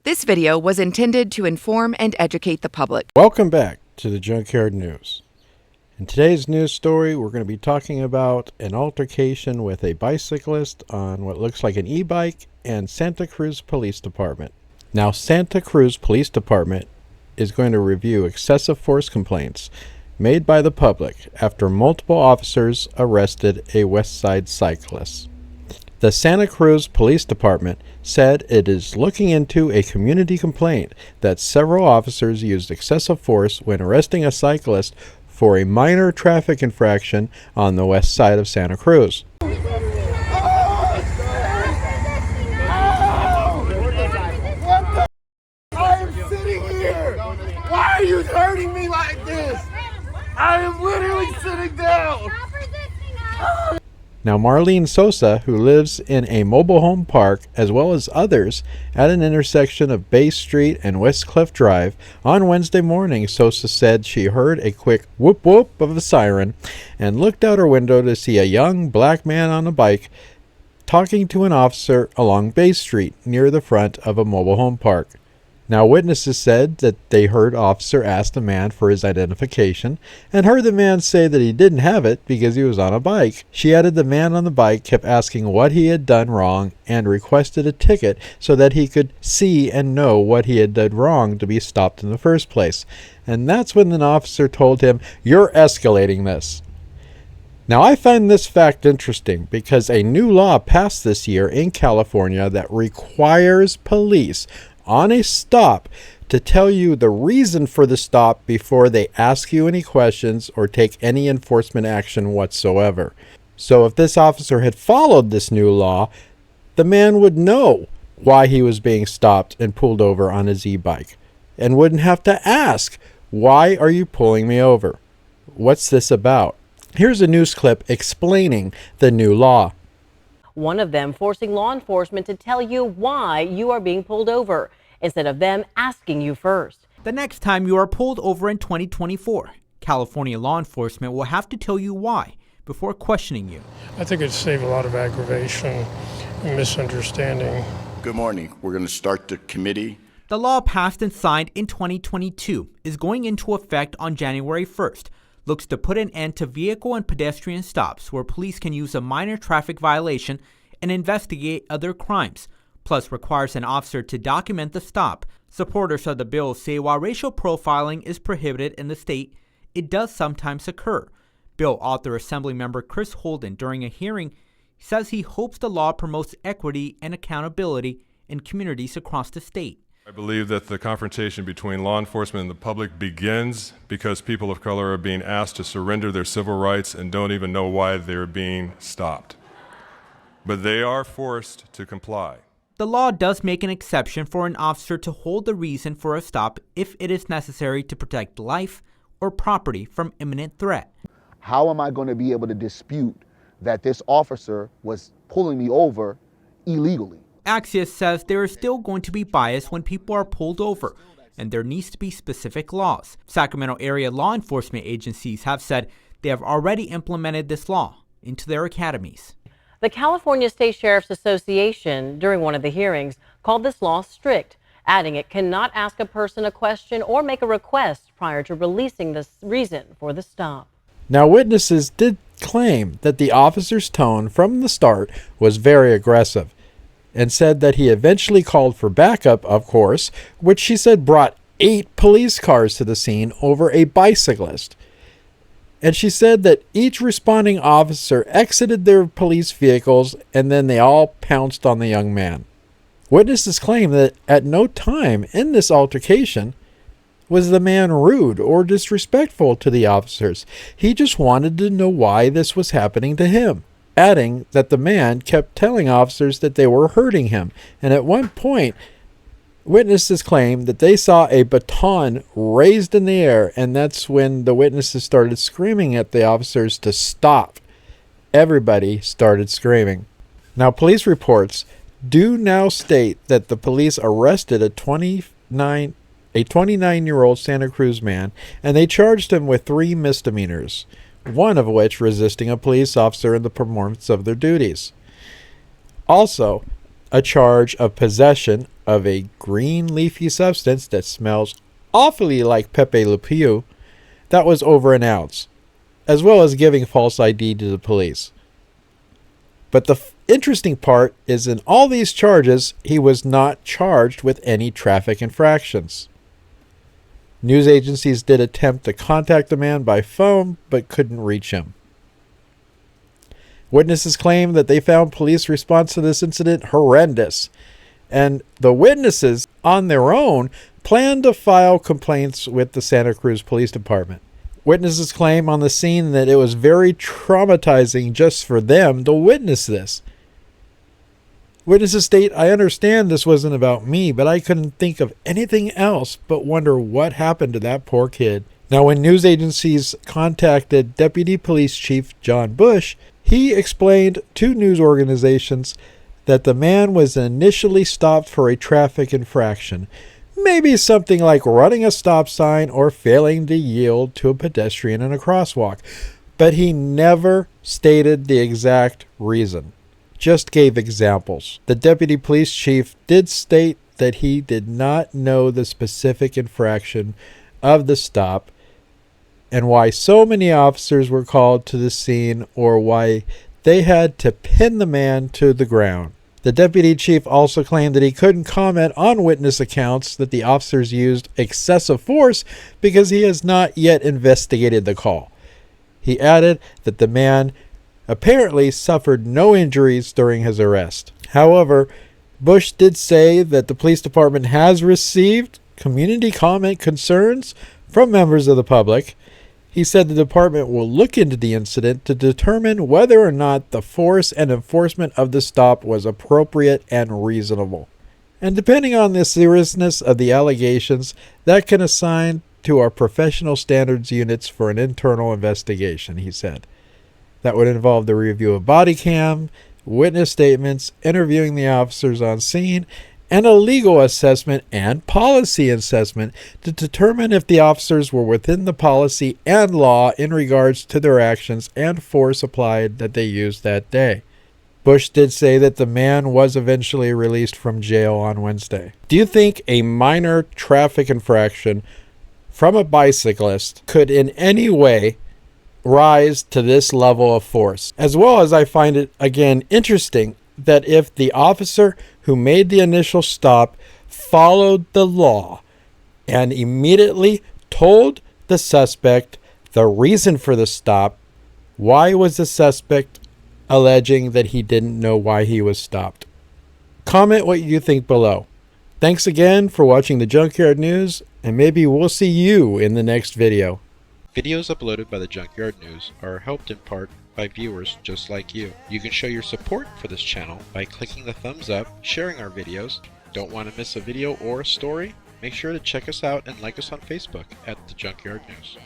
This video was intended to inform and educate the public. Welcome back to the Junkyard News. In today's news story, we're going to be talking about an altercation with a bicyclist on what looks like an e-bike and Santa Cruz Police Department. Now, Santa Cruz Police Department is going to review excessive force complaints made by the public after multiple officers arrested a Westside cyclist. The Santa Cruz Police Department said it is looking into a community complaint that several officers used excessive force when arresting a cyclist for a minor traffic infraction on the west side of Santa Cruz. I am sitting here. Why are you hurting me like this? I am literally sitting down. Now, Marlene Sosa, who lives in a mobile home park, as well as others, at an intersection of Bay Street and West Cliff Drive, on Wednesday morning, Sosa said she heard a quick whoop whoop of a siren and looked out her window to see a young black man on a bike talking to an officer along Bay Street near the front of a mobile home park. Now, witnesses said that they heard officer ask the man for his identification and heard the man say that he didn't have it because he was on a bike. She added the man on the bike kept asking what he had done wrong and requested a ticket so that he could see and know what he had done wrong to be stopped in the first place. And that's when an officer told him, "You're escalating this." Now, I find this fact interesting because a new law passed this year in California that requires police on a stop to tell you the reason for the stop before they ask you any questions or take any enforcement action whatsoever. So if this officer had followed this new law, the man would know why he was being stopped and pulled over on his e-bike and wouldn't have to ask, "Why are you pulling me over? What's this about?" Here's a news clip explaining the new law. One of them forcing law enforcement to tell you why you are being pulled over instead of them asking you first. The next time you are pulled over in 2024, California law enforcement will have to tell you why before questioning you. I think it'd save a lot of aggravation and misunderstanding. Good morning. We're going to start the committee. The law passed and signed in 2022 is going into effect on January 1st. Looks to put an end to vehicle and pedestrian stops where police can use a minor traffic violation and investigate other crimes, plus requires an officer to document the stop. Supporters of the bill say while racial profiling is prohibited in the state, it does sometimes occur. Bill author Assemblymember Chris Holden, during a hearing, says he hopes the law promotes equity and accountability in communities across the state. I believe that the confrontation between law enforcement and the public begins because people of color are being asked to surrender their civil rights and don't even know why they're being stopped. But they are forced to comply. The law does make an exception for an officer to hold the reason for a stop if it is necessary to protect life or property from imminent threat. How am I going to be able to dispute that this officer was pulling me over illegally? Axios says there is still going to be bias when people are pulled over, and there needs to be specific laws. Sacramento area law enforcement agencies have said they have already implemented this law into their academies. The California State Sheriff's Association, during one of the hearings, called this law strict, adding it cannot ask a person a question or make a request prior to releasing the reason for the stop. Now, witnesses did claim that the officer's tone from the start was very aggressive, and said that he eventually called for backup, of course, which she said brought 8 police cars to the scene over a bicyclist. And she said that each responding officer exited their police vehicles and then they all pounced on the young man. Witnesses claim that at no time in this altercation was the man rude or disrespectful to the officers. He just wanted to know why this was happening to him, adding that the man kept telling officers that they were hurting him. And at one point, witnesses claim that they saw a baton raised in the air, and that's when the witnesses started screaming at the officers to stop. Everybody started screaming. Now, police reports do now state that the police arrested a 29-year-old Santa Cruz man, and they charged him with 3 misdemeanors, one of which resisting a police officer in the performance of their duties. Also, a charge of possession of a green leafy substance that smells awfully like Pepe Le Pew that was over an ounce, as well as giving false ID to the police. But the interesting part is in all these charges, he was not charged with any traffic infractions. News agencies did attempt to contact the man by phone, but couldn't reach him. Witnesses claim that they found police response to this incident horrendous, and the witnesses, on their own, planned to file complaints with the Santa Cruz Police Department. Witnesses claim on the scene that it was very traumatizing just for them to witness this. Witnesses state, "I understand this wasn't about me, but I couldn't think of anything else but wonder what happened to that poor kid." Now, when news agencies contacted Deputy Police Chief John Bush, he explained to news organizations that the man was initially stopped for a traffic infraction, maybe something like running a stop sign or failing to yield to a pedestrian in a crosswalk, but he never stated the exact reason, just gave examples. The deputy police chief did state that he did not know the specific infraction of the stop and why so many officers were called to the scene or why they had to pin the man to the ground. The deputy chief also claimed that he couldn't comment on witness accounts that the officers used excessive force because he has not yet investigated the call. He added that the man apparently suffered no injuries during his arrest. However, Bush did say that the police department has received community comment concerns from members of the public. He said the department will look into the incident to determine whether or not the force and enforcement of the stop was appropriate and reasonable. And depending on the seriousness of the allegations, that can assign to our professional standards units for an internal investigation, he said. That would involve the review of body cam, witness statements, interviewing the officers on scene, and a legal assessment and policy assessment to determine if the officers were within the policy and law in regards to their actions and force applied that they used that day. Bush did say that the man was eventually released from jail on Wednesday. Do you think a minor traffic infraction from a bicyclist could in any way rise to this level of force? As well as I find it, again, interesting that if the officer who made the initial stop followed the law and immediately told the suspect the reason for the stop, why was the suspect alleging that he didn't know why he was stopped? Comment what you think below. Thanks again for watching the Junkyard News, and maybe we'll see you in the next video. Videos uploaded by the Junkyard News are helped in part by viewers just like you. You can show your support for this channel by clicking the thumbs up, sharing our videos. Don't want to miss a video or a story? Make sure to check us out and like us on Facebook at The Junkyard News.